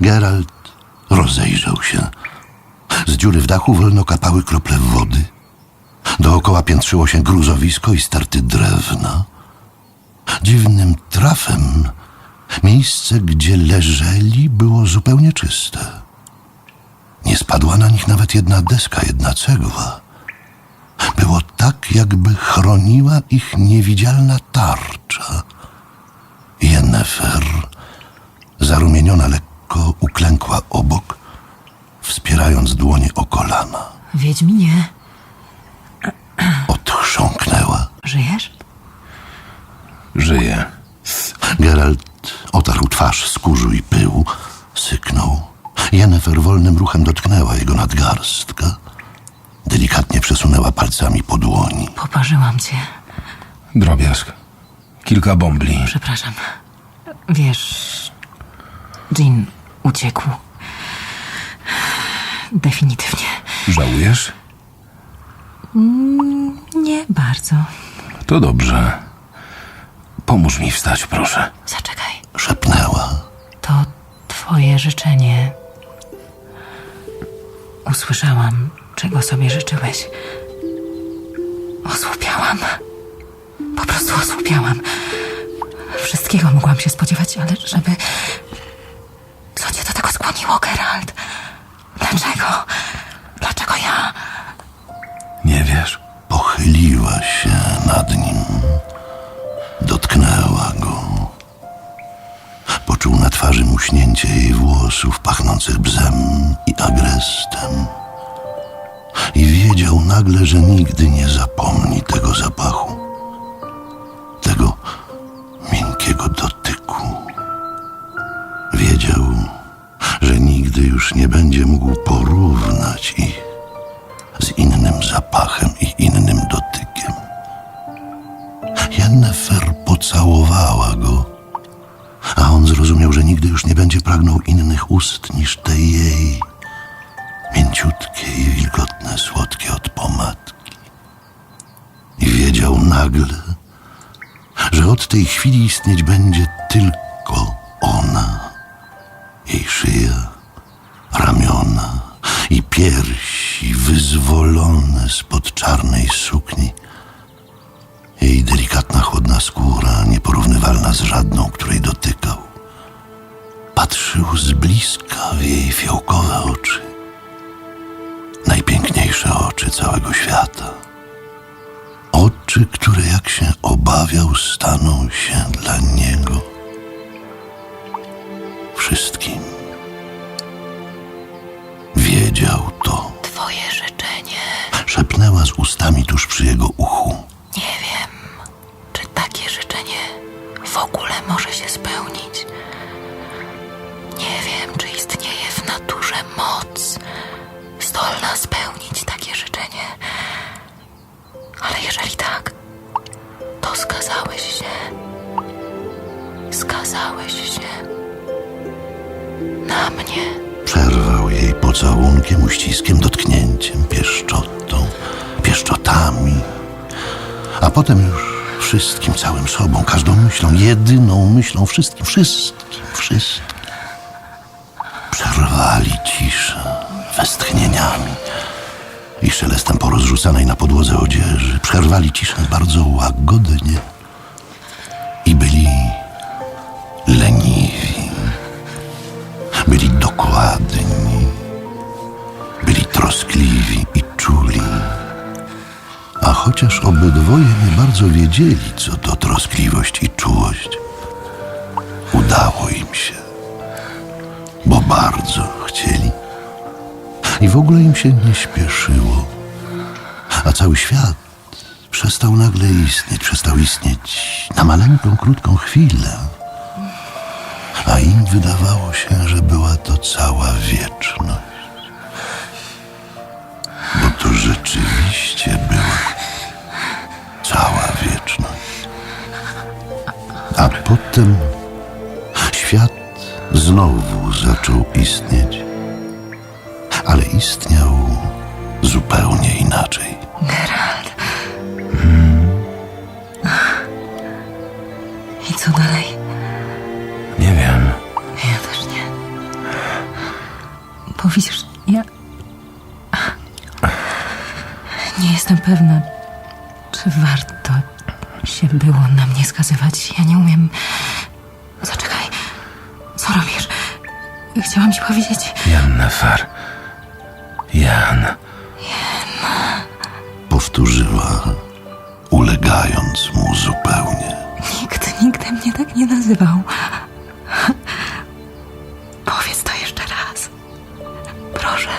Geralt rozejrzał się. Z dziury w dachu wolno kapały krople wody. Dookoła piętrzyło się gruzowisko i sterty drewna. Dziwnym trafem miejsce, gdzie leżeli, było zupełnie czyste. Nie spadła na nich nawet jedna deska, jedna cegła. Było tak, jakby chroniła ich niewidzialna tarcza. Yennefer, zarumieniona, lekko uklękła obok, wspierając dłonie o kolana. Wiedźminie, Odchrząknęła. żyjesz? Żyję. Geralt otarł twarz z kurzu i pyłu, syknął. Yennefer wolnym ruchem dotknęła jego nadgarstka. Delikatnie przesunęła palcami po dłoni. Poparzyłam cię. Drobiazg. Kilka bombli. Przepraszam. Wiesz, Jean uciekł. Definitywnie. Żałujesz? Nie bardzo. To dobrze. Pomóż mi wstać, proszę. Zaczekaj. Szepnęła. To twoje życzenie. Usłyszałam, czego sobie życzyłeś. Osłupiałam. Po prostu osłupiałam. Wszystkiego mogłam się spodziewać, ale żeby... Co cię do tego skłoniło, Geralt? Dlaczego? Dlaczego ja? Nie wiesz? Pochyliła się nad nim. Dotknęła go. Poczuł na twarzy muśnięcie jej włosów pachnących bzem i agrestem. I wiedział nagle, że nigdy nie zapomni tego zapachu. Tego miękkiego dotyku. Wiedział, że nigdy już nie będzie mógł porównać ich z innym zapachem i innym dotykiem. Yennefer pocałowała go, a on zrozumiał, że nigdy już nie będzie pragnął innych ust niż te jej, mięciutkie i wilgotne, słodkie od pomadki. I wiedział nagle, że od tej chwili istnieć będzie tylko ona, jej szyja, ramiona i piersi wyzwolone spod czarnej sukni. Jej delikatna, chłodna skóra, nieporównywalna z żadną, której dotykał. Patrzył z bliska w jej fiołkowe oczy. Najpiękniejsze oczy całego świata. Oczy, które jak się obawiał, staną się dla niego wszystkim. Wiedział to. Twoje życzenie. Szepnęła z ustami tuż przy jego uchu. Nie wiem, czy takie życzenie w ogóle może się spełnić. Nie wiem, czy istnieje w naturze moc zdolna spełnić takie życzenie. Ale jeżeli tak, to skazałeś się. Skazałeś się na mnie. Przerwał jej pocałunkiem, uściskiem, dotknięciem, pieszczotą, pieszczotami. A potem już wszystkim, całym sobą, każdą myślą, jedyną myślą, wszystkim. Przerwali ciszę westchnieniami i szelestem porozrzucanej na podłodze odzieży. Przerwali ciszę bardzo łagodnie i byli leniwi. Byli dokładni, byli troskliwi i czuli. A chociaż obydwoje nie bardzo wiedzieli, co to troskliwość i czułość, udało im się, bo bardzo chcieli. I w ogóle im się nie śpieszyło. A cały świat przestał nagle istnieć, przestał istnieć na maleńką, krótką chwilę. A im wydawało się, że była to cała wieczność. Bo to rzeczywiście była cała wieczność. A potem świat znowu zaczął istnieć. Ale istniał zupełnie inaczej. Geralt. I co dalej? Nie wiem. Ja też nie. Bo widzisz, ja... Nie jestem pewna, czy warto się było na mnie skazywać. Ja nie umiem... Zaczekaj. Co robisz? Chciałam ci powiedzieć... Yennefer. Jan. Powtórzyła, ulegając mu zupełnie. Nikt nigdy mnie tak nie nazywał. Powiedz to jeszcze raz. Proszę.